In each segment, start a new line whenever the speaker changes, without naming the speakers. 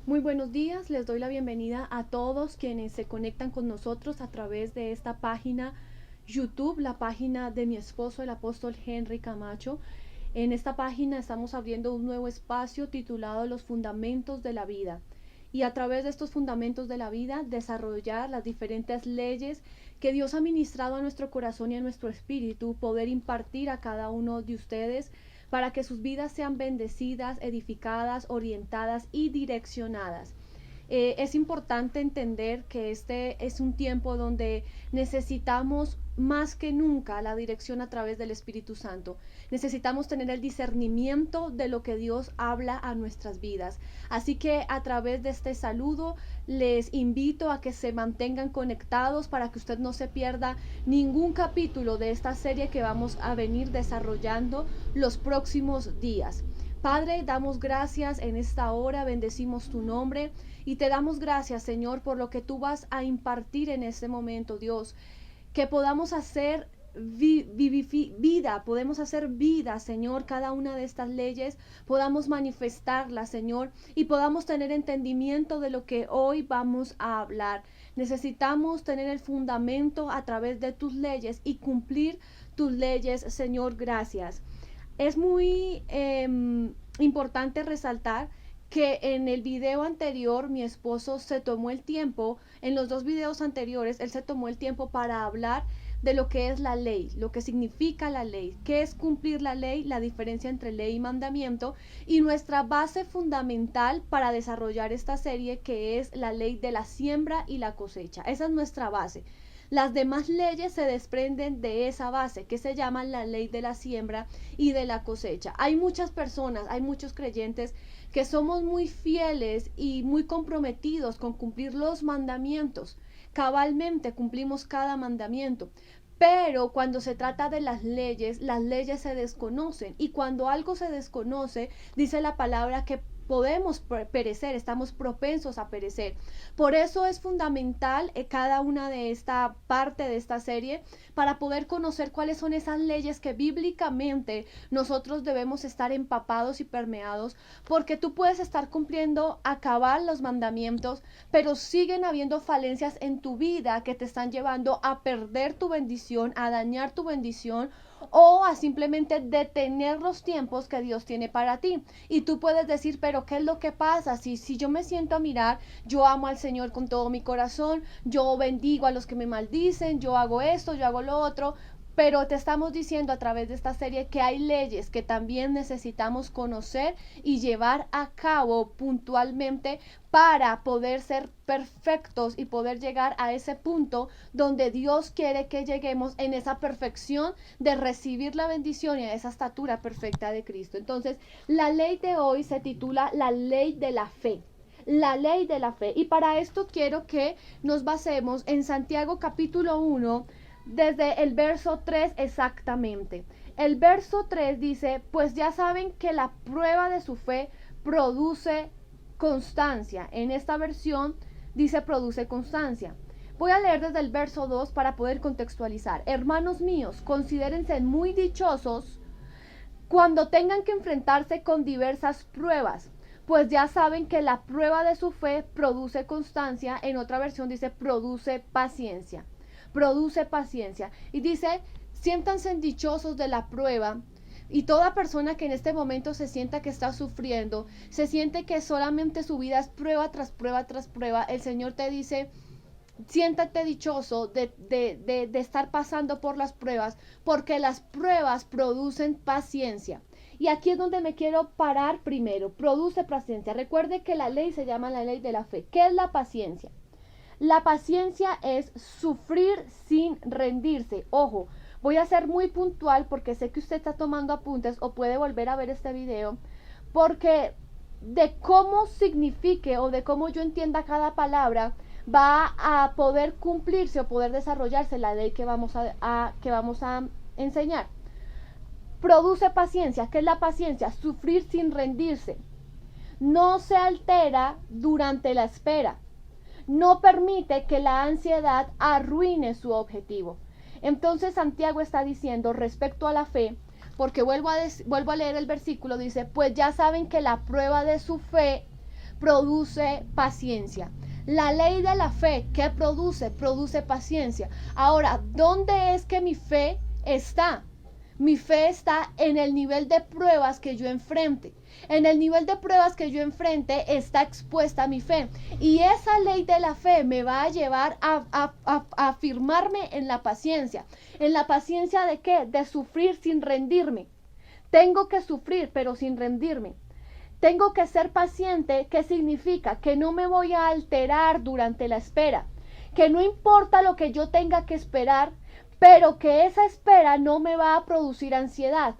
Muy buenos días, les doy la bienvenida a todos quienes se conectan con nosotros a través de esta página YouTube, la página de mi esposo, el apóstol Henry Camacho. En esta página estamos abriendo un nuevo espacio titulado Los Fundamentos de la Vida. Y a través de estos fundamentos de la vida, desarrollar las diferentes leyes que Dios ha ministrado a nuestro corazón y a nuestro espíritu, poder impartir a cada uno de ustedes para que sus vidas sean bendecidas, edificadas, orientadas y direccionadas. Es importante entender que este es un tiempo donde necesitamos más que nunca la dirección a través del Espíritu Santo. Necesitamos tener el discernimiento de lo que Dios habla a nuestras vidas. Así que a través de este saludo les invito a que se mantengan conectados para que usted no se pierda ningún capítulo de esta serie que vamos a venir desarrollando los próximos días. Padre, damos gracias en esta hora, bendecimos tu nombre y te damos gracias, Señor, por lo que tú vas a impartir en este momento, Dios, que podamos hacer podemos hacer vida, Señor, cada una de estas leyes, podamos manifestarlas, Señor, y podamos tener entendimiento de lo que hoy vamos a hablar. Necesitamos tener el fundamento a través de tus leyes y cumplir tus leyes, Señor, gracias. Es muy importante resaltar que en el video anterior mi esposo se tomó el tiempo, en los dos videos anteriores, él se tomó el tiempo para hablar de lo que es la ley, lo que significa la ley, qué es cumplir la ley, la diferencia entre ley y mandamiento y nuestra base fundamental para desarrollar esta serie, que es la ley de la siembra y la cosecha. Esa es nuestra base. Las demás leyes se desprenden de esa base que se llama la ley de la siembra y de la cosecha. Hay muchas personas, hay muchos creyentes que somos muy fieles y muy comprometidos con cumplir los mandamientos. Cabalmente cumplimos cada mandamiento. Pero cuando se trata de las leyes se desconocen. Y cuando algo se desconoce, dice la palabra que podemos perecer, estamos propensos a perecer. Por eso es fundamental cada una de esta parte de esta serie para poder conocer cuáles son esas leyes que bíblicamente nosotros debemos estar empapados y permeados, porque tú puedes estar cumpliendo a cabal los mandamientos, pero siguen habiendo falencias en tu vida que te están llevando a perder tu bendición, a dañar tu bendición o a simplemente detener los tiempos que Dios tiene para ti. Y tú puedes decir, pero ¿qué es lo que pasa? Si yo me siento a mirar, yo amo al Señor con todo mi corazón, yo bendigo a los que me maldicen, yo hago esto, yo hago lo otro. Pero te estamos diciendo a través de esta serie que hay leyes que también necesitamos conocer y llevar a cabo puntualmente para poder ser perfectos y poder llegar a ese punto donde Dios quiere que lleguemos en esa perfección de recibir la bendición y a esa estatura perfecta de Cristo. Entonces, la ley de hoy se titula la ley de la fe. La ley de la fe. Y para esto quiero que nos basemos en Santiago capítulo 1, desde el verso 3 exactamente. El verso 3 dice, pues ya saben que la prueba de su fe produce constancia. En esta versión dice produce constancia. Voy a leer desde el verso 2 para poder contextualizar. Hermanos míos, considérense muy dichosos cuando tengan que enfrentarse con diversas pruebas, pues ya saben que la prueba de su fe produce constancia. En otra versión dice produce paciencia. Produce paciencia. Y dice, siéntanse dichosos de la prueba. Y toda persona que en este momento se sienta que está sufriendo, se siente que solamente su vida es prueba tras prueba tras prueba, el Señor te dice, siéntate dichoso de estar pasando por las pruebas, porque las pruebas producen paciencia. Y aquí es donde me quiero parar primero. Produce paciencia. Recuerde que la ley se llama la ley de la fe. ¿Qué es la paciencia? La paciencia es sufrir sin rendirse. Ojo, voy a ser muy puntual porque sé que usted está tomando apuntes o puede volver a ver este video, porque de cómo signifique o de cómo yo entienda cada palabra va a poder cumplirse o poder desarrollarse la ley que vamos a enseñar. Produce paciencia. ¿Qué es la paciencia? Sufrir sin rendirse. No se altera durante la espera. No permite que la ansiedad arruine su objetivo. Entonces Santiago está diciendo respecto a la fe, porque vuelvo a leer el versículo, dice, pues ya saben que la prueba de su fe produce paciencia. La ley de la fe, ¿qué produce? Produce paciencia. Ahora, ¿dónde es que mi fe está? Mi fe está en el nivel de pruebas que yo enfrente. En el nivel de pruebas que yo enfrente está expuesta mi fe. Y esa ley de la fe me va a llevar a afirmarme en la paciencia. ¿En la paciencia de qué? De sufrir sin rendirme. Tengo que sufrir, pero sin rendirme. Tengo que ser paciente, ¿qué significa? Que no me voy a alterar durante la espera, que no importa lo que yo tenga que esperar, pero que esa espera no me va a producir ansiedad,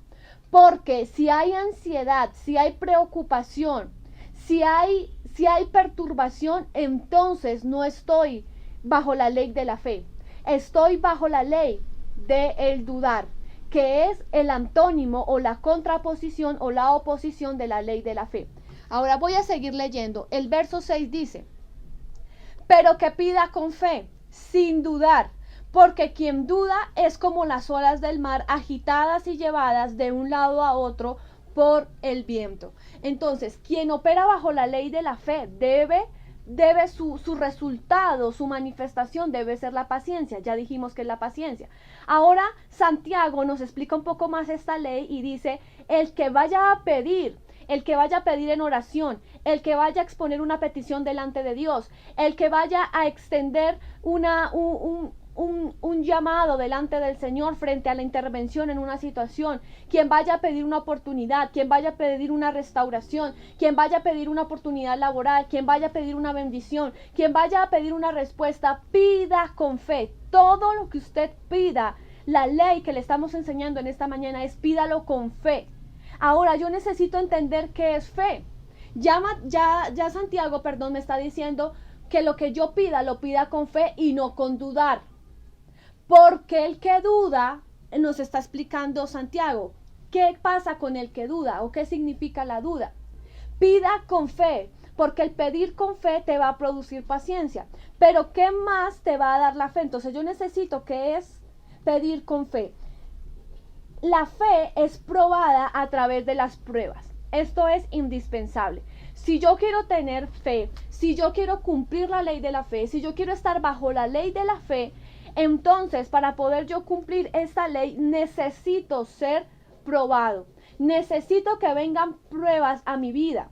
porque si hay ansiedad, si hay preocupación, si hay perturbación, entonces no estoy bajo la ley de la fe, estoy bajo la ley del dudar, que es el antónimo o la contraposición o la oposición de la ley de la fe. Ahora voy a seguir leyendo. El verso 6 dice, pero que pida con fe, sin dudar, porque quien duda es como las olas del mar agitadas y llevadas de un lado a otro por el viento. Entonces, quien opera bajo la ley de la fe debe su resultado, su manifestación debe ser la paciencia. Ya dijimos que es la paciencia. Ahora Santiago nos explica un poco más esta ley y dice, el que vaya a pedir en oración, el que vaya a exponer una petición delante de Dios, el que vaya a extender un llamado delante del Señor frente a la intervención en una situación, quien vaya a pedir una oportunidad, quien vaya a pedir una restauración, quien vaya a pedir una oportunidad laboral, quien vaya a pedir una bendición, quien vaya a pedir una respuesta, pida con fe. Todo lo que usted pida, la ley que le estamos enseñando en esta mañana es pídalo con fe. Ahora yo necesito entender qué es fe. Ya Santiago, me está diciendo que lo que yo pida, lo pida con fe y no con dudar. Porque el que duda, nos está explicando Santiago, ¿qué pasa con el que duda o qué significa la duda? Pida con fe, porque el pedir con fe te va a producir paciencia. Pero ¿qué más te va a dar la fe? Entonces yo necesito que es pedir con fe. La fe es probada a través de las pruebas. Esto es indispensable. Si yo quiero tener fe, si yo quiero cumplir la ley de la fe, si yo quiero estar bajo la ley de la fe, entonces para poder yo cumplir esta ley necesito ser probado. Necesito que vengan pruebas a mi vida.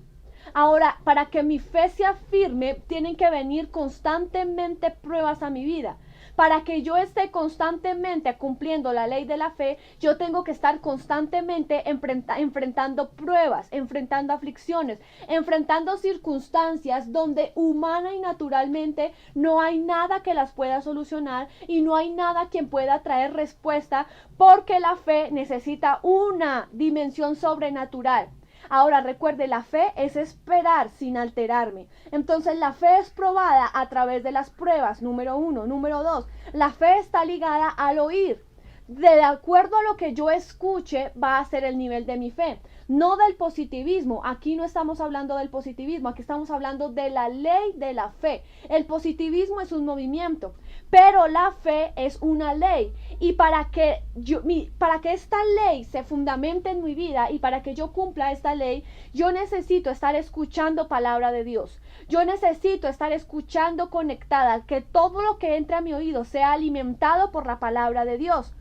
Ahora, para que mi fe sea firme, tienen que venir constantemente pruebas a mi vida. Para que yo esté constantemente cumpliendo la ley de la fe, yo tengo que estar constantemente enfrentando pruebas, enfrentando aflicciones, enfrentando circunstancias donde humana y naturalmente no hay nada que las pueda solucionar y no hay nada quien pueda traer respuesta, porque la fe necesita una dimensión sobrenatural. Ahora recuerde, la fe es esperar sin alterarme. Entonces la fe es probada a través de las pruebas, número 1. Número 2, la fe está ligada al oír. De acuerdo a lo que yo escuche va a ser el nivel de mi fe, no del positivismo. Aquí no estamos hablando del positivismo, aquí estamos hablando de la ley de la fe. El positivismo es un movimiento, pero la fe es una ley. Y para que esta ley se fundamente en mi vida y para que yo cumpla esta ley, yo necesito estar escuchando palabra de Dios. Yo necesito estar escuchando conectada, que todo lo que entre a mi oído sea alimentado por la palabra de Dios.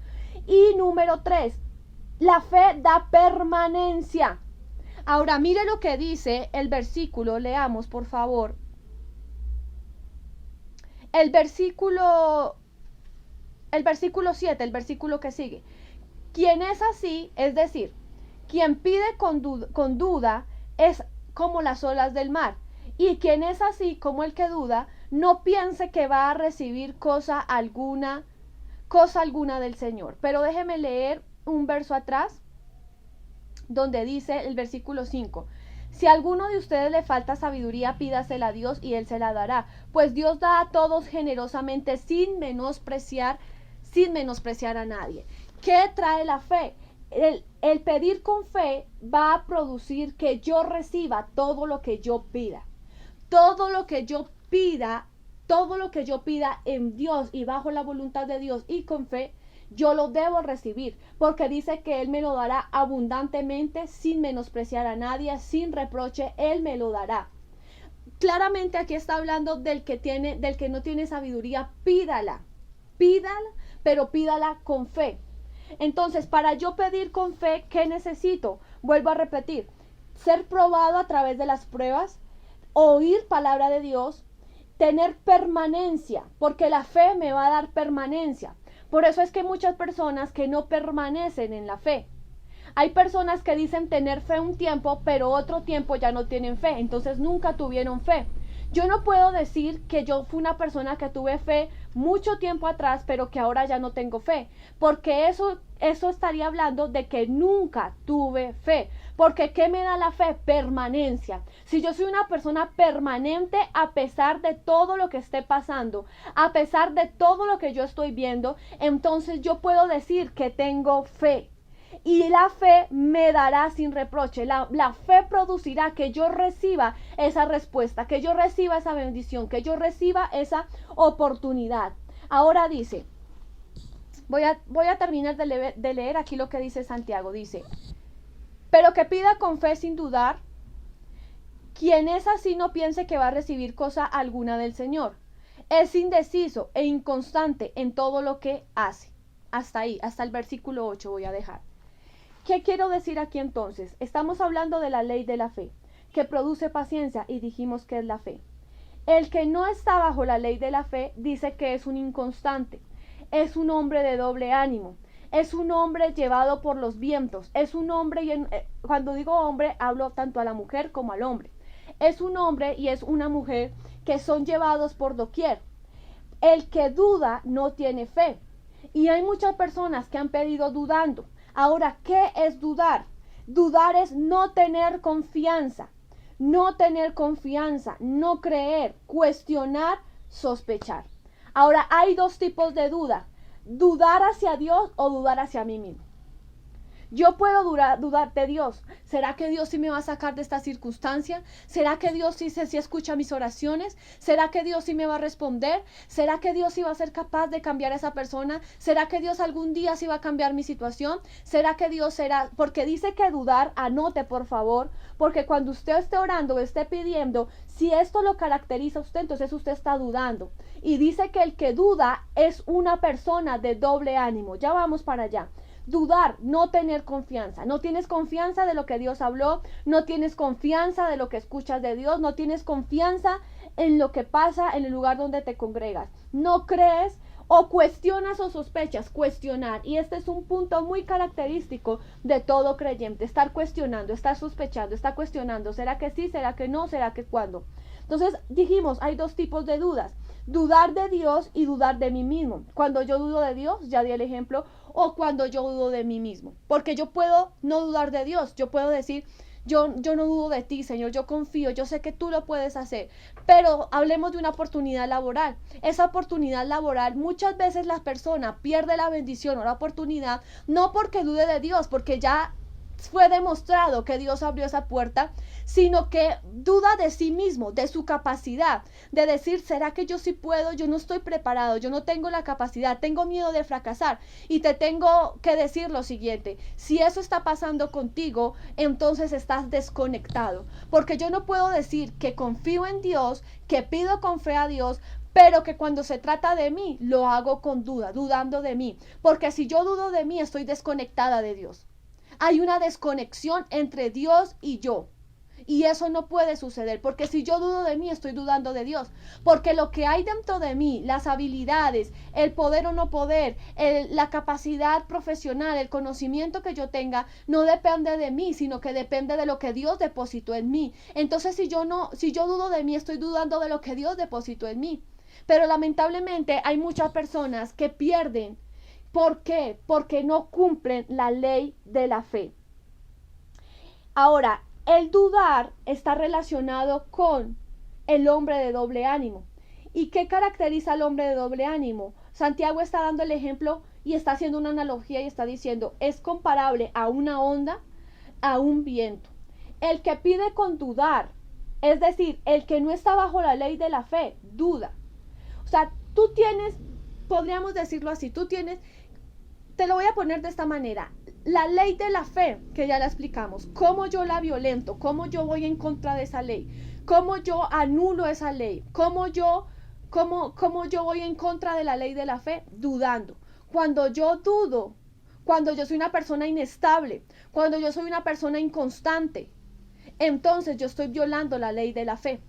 Y número 3, la fe da permanencia. Ahora mire lo que dice el versículo, leamos por favor. El versículo 7, el versículo que sigue. Quien es así, es decir, quien pide con duda es como las olas del mar. Y quien es así como el que duda, no piense que va a recibir cosa alguna del Señor. Pero déjeme leer un verso atrás, donde dice el versículo 5. Si a alguno de ustedes le falta sabiduría, pídasela a Dios y Él se la dará. Pues Dios da a todos generosamente sin menospreciar a nadie. ¿Qué trae la fe? El pedir con fe va a producir que yo reciba todo lo que yo pida. Todo lo que yo pida en Dios y bajo la voluntad de Dios y con fe, yo lo debo recibir, porque dice que Él me lo dará abundantemente, sin menospreciar a nadie, sin reproche, Él me lo dará. claramente aquí está hablando del que no tiene sabiduría, pídala, pídala, pero pídala con fe. Entonces, para yo pedir con fe, ¿qué necesito? Vuelvo a repetir, ser probado a través de las pruebas, oír palabra de Dios, tener permanencia, porque la fe me va a dar permanencia. Por eso es que hay muchas personas que no permanecen en la fe. Hay personas que dicen tener fe un tiempo, pero otro tiempo ya no tienen fe, entonces nunca tuvieron fe. Yo no puedo decir que yo fui una persona que tuve fe mucho tiempo atrás, pero que ahora ya no tengo fe, porque eso estaría hablando de que nunca tuve fe. Porque ¿qué me da la fe? Permanencia. Si yo soy una persona permanente a pesar de todo lo que esté pasando, a pesar de todo lo que yo estoy viendo, entonces yo puedo decir que tengo fe. Y la fe me dará sin reproche. La fe producirá que yo reciba esa respuesta, que yo reciba esa bendición, que yo reciba esa oportunidad. Ahora dice, voy a terminar de leer aquí lo que dice Santiago. Dice, pero que pida con fe sin dudar. Quien es así no piense que va a recibir cosa alguna del Señor. Es indeciso e inconstante en todo lo que hace. Hasta ahí, hasta el versículo 8 voy a dejar. ¿Qué quiero decir aquí entonces? Estamos hablando de la ley de la fe, que produce paciencia, y dijimos que es la fe. El que no está bajo la ley de la fe dice que es un inconstante, es un hombre de doble ánimo, es un hombre llevado por los vientos, es un hombre, cuando digo hombre hablo tanto a la mujer como al hombre, es un hombre y es una mujer que son llevados por doquier. El que duda no tiene fe, y hay muchas personas que han pedido dudando. Ahora, ¿qué es dudar? Dudar es no tener confianza, no creer, cuestionar, sospechar. Ahora, hay dos tipos de duda: dudar hacia Dios o dudar hacia mí mismo. Yo puedo dudar de Dios. ¿Será que Dios sí me va a sacar de esta circunstancia? ¿Será que Dios sí escucha mis oraciones? ¿Será que Dios sí me va a responder? ¿Será que Dios sí va a ser capaz de cambiar a esa persona? ¿Será que Dios algún día sí va a cambiar mi situación? ¿Será que Dios será? Porque dice que dudar, anote por favor, porque cuando usted esté orando o esté pidiendo, si esto lo caracteriza a usted, entonces usted está dudando. Y dice que el que duda es una persona de doble ánimo. Ya vamos para allá. Dudar, no tener confianza. No tienes confianza de lo que Dios habló, no tienes confianza de lo que escuchas de Dios, no tienes confianza en lo que pasa en el lugar donde te congregas. No crees o cuestionas o sospechas, cuestionar. Y este es un punto muy característico de todo creyente, estar cuestionando, estar sospechando, estar cuestionando. ¿Será que sí? ¿Será que no? ¿Será que cuándo? Entonces dijimos, hay dos tipos de dudas: dudar de Dios y dudar de mí mismo. Cuando yo dudo de Dios, ya di el ejemplo, o cuando yo dudo de mí mismo. Porque yo puedo no dudar de Dios, yo puedo decir, yo no dudo de ti, Señor, yo confío, yo sé que tú lo puedes hacer. Pero hablemos de una oportunidad laboral. Esa oportunidad laboral, muchas veces la persona pierde la bendición o la oportunidad, no porque dude de Dios, porque ya fue demostrado que Dios abrió esa puerta, sino que duda de sí mismo, de su capacidad, de decir, ¿será que yo sí puedo? Yo no estoy preparado, yo no tengo la capacidad, tengo miedo de fracasar. Y te tengo que decir lo siguiente: si eso está pasando contigo, entonces estás desconectado, porque yo no puedo decir que confío en Dios, que pido con fe a Dios, pero que cuando se trata de mí, lo hago con duda, dudando de mí, porque si yo dudo de mí, estoy desconectada de Dios. Hay una desconexión entre Dios y yo. Y eso no puede suceder, porque si yo dudo de mí, estoy dudando de Dios. Porque lo que hay dentro de mí, las habilidades, el poder o no poder, la capacidad profesional, el conocimiento que yo tenga, no depende de mí, sino que depende de lo que Dios depositó en mí. Entonces, si yo dudo de mí, estoy dudando de lo que Dios depositó en mí. Pero lamentablemente hay muchas personas que pierden. ¿Por qué? Porque no cumplen la ley de la fe. Ahora, el dudar está relacionado con el hombre de doble ánimo. ¿Y qué caracteriza al hombre de doble ánimo? Santiago está dando el ejemplo y está haciendo una analogía y está diciendo, es comparable a una onda, a un viento. El que pide con dudar, es decir, el que no está bajo la ley de la fe, duda. O sea, tú tienes, podríamos decirlo así, te lo voy a poner de esta manera: la ley de la fe, que ya la explicamos, cómo yo la violento, cómo yo voy en contra de esa ley, ¿Cómo yo anulo esa ley? ¿Cómo yo voy en contra de la ley de la fe? Dudando. Cuando yo dudo, cuando yo soy una persona inestable, cuando yo soy una persona inconstante, entonces yo estoy violando la ley de la fe.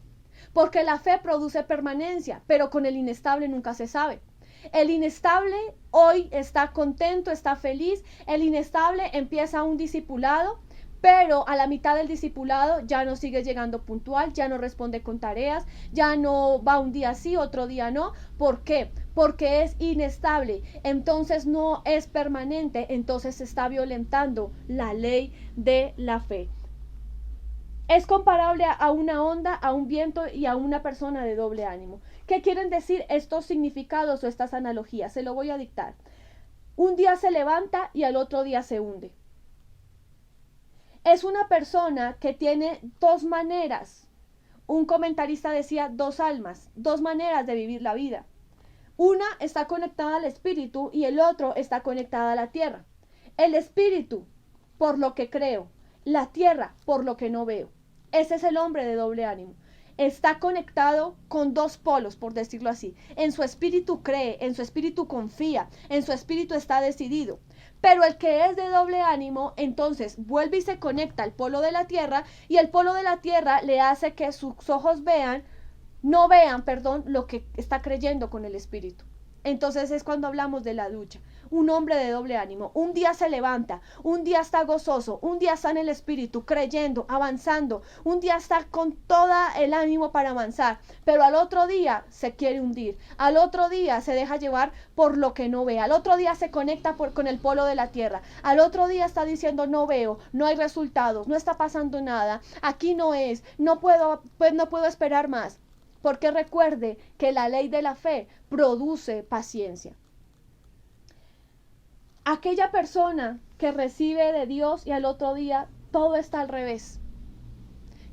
Porque la fe produce permanencia, pero con el inestable nunca se sabe. El inestable hoy está contento, está feliz. El inestable empieza un discipulado, pero a la mitad del discipulado ya no sigue llegando puntual, ya no responde con tareas, ya no va un día sí, otro día no. ¿Por qué? Porque es inestable, entonces no es permanente, entonces se está violentando la ley de la fe. Es comparable a una onda, a un viento y a una persona de doble ánimo. ¿Qué quieren decir estos significados o estas analogías? Se lo voy a dictar. Un día se levanta y al otro día se hunde. Es una persona que tiene dos maneras. Un comentarista decía dos almas, dos maneras de vivir la vida. Una está conectada al espíritu y el otro está conectada a la tierra. El espíritu, por lo que creo, la tierra, por lo que no veo. Ese es el hombre de doble ánimo. Está conectado con dos polos, por decirlo así. En su espíritu cree, en su espíritu confía, en su espíritu está decidido. Pero el que es de doble ánimo, entonces vuelve y se conecta al polo de la tierra, y el polo de la tierra le hace que sus ojos no vean, lo que está creyendo con el espíritu. Entonces es cuando hablamos de la lucha. Un hombre de doble ánimo, un día se levanta, un día está gozoso, un día está en el espíritu, creyendo, avanzando, un día está con todo el ánimo para avanzar, pero al otro día se quiere hundir, al otro día se deja llevar por lo que no ve, al otro día se conecta con el polo de la tierra, al otro día está diciendo no veo, no hay resultados, no está pasando nada, aquí no es, no puedo esperar más. Porque recuerde que la ley de la fe produce paciencia. Aquella persona que recibe de Dios y al otro día todo está al revés.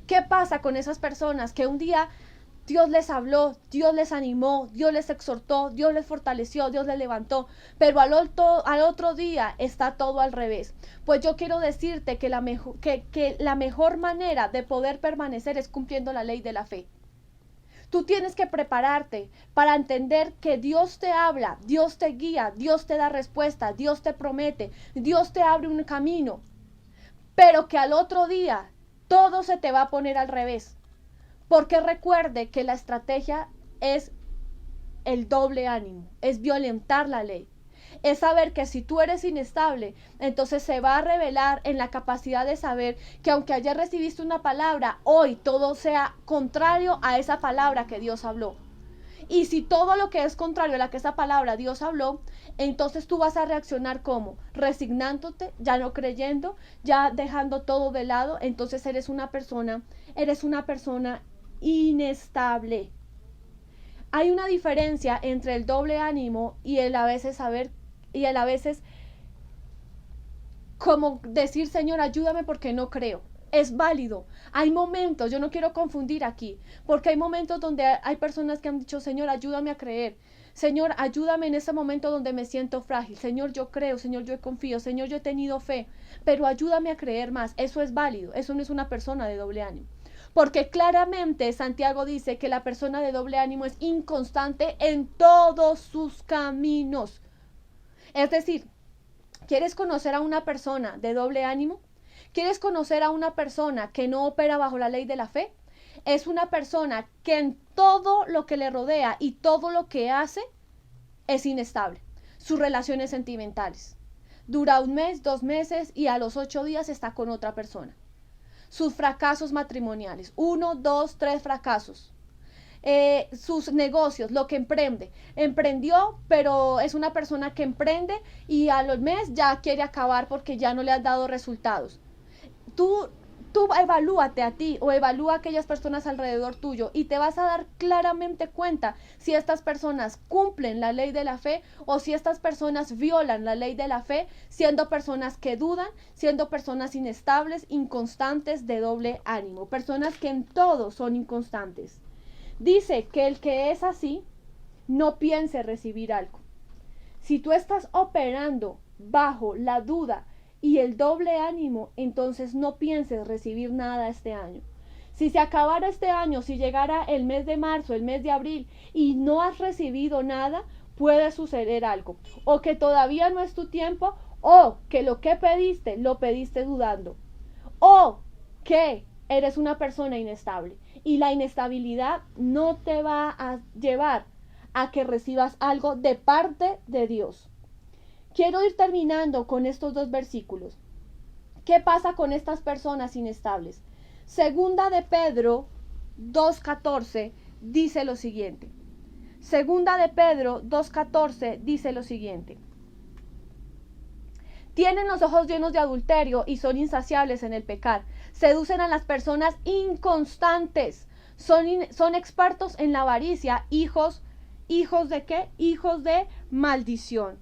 ¿Qué pasa con esas personas que un día Dios les habló, Dios les animó, Dios les exhortó, Dios les fortaleció, Dios les levantó, pero al otro día está todo al revés? Pues yo quiero decirte que la mejor manera de poder permanecer es cumpliendo la ley de la fe. Tú tienes que prepararte para entender que Dios te habla, Dios te guía, Dios te da respuesta, Dios te promete, Dios te abre un camino, pero que al otro día todo se te va a poner al revés. Porque recuerde que la estrategia es el doble ánimo, es violentar la ley. Es saber que si tú eres inestable, entonces se va a revelar en la capacidad de saber que aunque ayer recibiste una palabra, hoy todo sea contrario a esa palabra que Dios habló. Y si todo lo que es contrario a la que esa palabra Dios habló, entonces tú vas a reaccionar como resignándote, ya no creyendo, ya dejando todo de lado. Entonces eres una persona inestable. Hay una diferencia entre el doble ánimo y el a veces saber y a veces como decir, Señor, ayúdame porque no creo. Es válido. Hay momentos, yo no quiero confundir aquí, porque hay momentos donde hay personas que han dicho, Señor, ayúdame a creer. Señor, ayúdame en ese momento donde me siento frágil. Señor, yo creo, Señor, yo confío, Señor, yo he tenido fe, pero ayúdame a creer más. Eso es válido, eso no es una persona de doble ánimo. Porque claramente Santiago dice que la persona de doble ánimo es inconstante en todos sus caminos. Es decir, ¿quieres conocer a una persona de doble ánimo? ¿Quieres conocer a una persona que no opera bajo la ley de la fe? Es una persona que en todo lo que le rodea y todo lo que hace es inestable. Sus relaciones sentimentales. Dura un mes, 2 meses y a los 8 días está con otra persona. Sus fracasos matrimoniales. 1, 2, 3 fracasos. Sus negocios, lo que emprendió, pero es una persona que emprende y a los meses ya quiere acabar porque ya no le has dado resultados. Tú evalúate a ti o evalúa a aquellas personas alrededor tuyo y te vas a dar claramente cuenta si estas personas cumplen la ley de la fe o si estas personas violan la ley de la fe, siendo personas que dudan, siendo personas inestables, inconstantes, de doble ánimo, personas que en todo son inconstantes. Dice que el que es así no piense recibir algo. Si tú estás operando bajo la duda y el doble ánimo, entonces no pienses recibir nada este año. Si se acabara este año, si llegara el mes de marzo, el mes de abril y no has recibido nada, puede suceder algo. O que todavía no es tu tiempo, o que lo que pediste, lo pediste dudando. O que eres una persona inestable. Y la inestabilidad no te va a llevar a que recibas algo de parte de Dios. Quiero ir terminando con estos dos versículos. ¿Qué pasa con estas personas inestables? Segunda de Pedro 2:14 dice lo siguiente. Segunda de Pedro 2:14 dice lo siguiente. Tienen los ojos llenos de adulterio y son insaciables en el pecar. Seducen a las personas inconstantes. Son expertos en la avaricia, hijos de ¿qué? Hijos de maldición.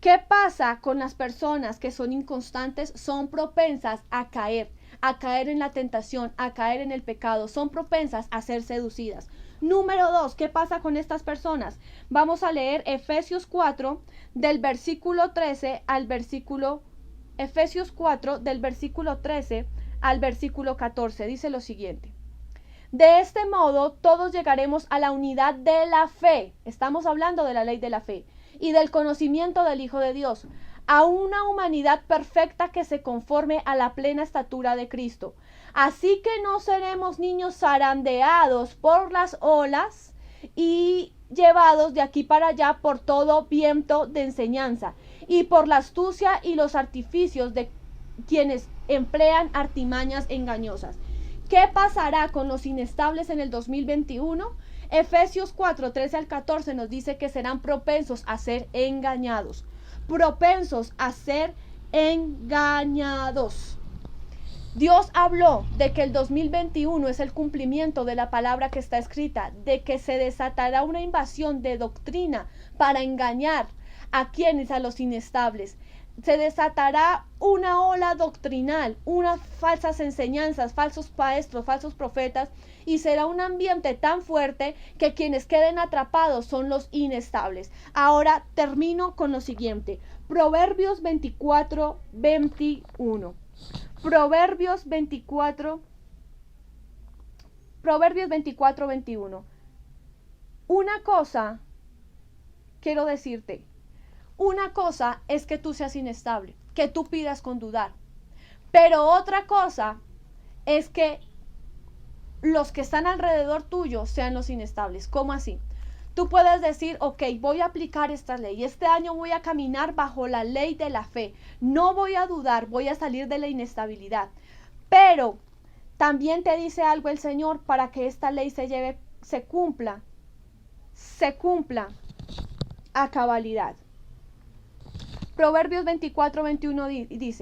¿Qué pasa con las personas que son inconstantes? Son propensas a caer en la tentación, a caer en el pecado. Son propensas a ser seducidas. Número 2, ¿qué pasa con estas personas? Vamos a leer Efesios 4 del versículo 13 al versículo Efesios 4 del versículo 13 al versículo 14. Dice lo siguiente. De este modo todos llegaremos a la unidad de la fe. Estamos hablando de la ley de la fe y del conocimiento del Hijo de Dios, a una humanidad perfecta que se conforme a la plena estatura de Cristo. Así que no seremos niños zarandeados por las olas y llevados de aquí para allá por todo viento de enseñanza y por la astucia y los artificios de quienes emplean artimañas engañosas. ¿Qué pasará con los inestables en el 2021? Efesios 4, 13 al 14 nos dice que serán propensos a ser engañados. Propensos a ser engañados. Dios habló de que el 2021 es el cumplimiento de la palabra que está escrita, de que se desatará una invasión de doctrina para engañar a quienes, a los inestables. Se desatará una ola doctrinal, unas falsas enseñanzas, falsos maestros, falsos profetas, y será un ambiente tan fuerte que quienes queden atrapados son los inestables. Ahora termino con lo siguiente. Proverbios 24, 21. Proverbios 24, 21. Una cosa quiero decirte. Una cosa es que tú seas inestable, que tú pidas con dudar. Pero otra cosa es que los que están alrededor tuyo sean los inestables. ¿Cómo así? Tú puedes decir, ok, voy a aplicar esta ley. Este año voy a caminar bajo la ley de la fe. No voy a dudar, voy a salir de la inestabilidad. Pero también te dice algo el Señor para que esta ley se cumpla a cabalidad. Proverbios 24, 21 dice.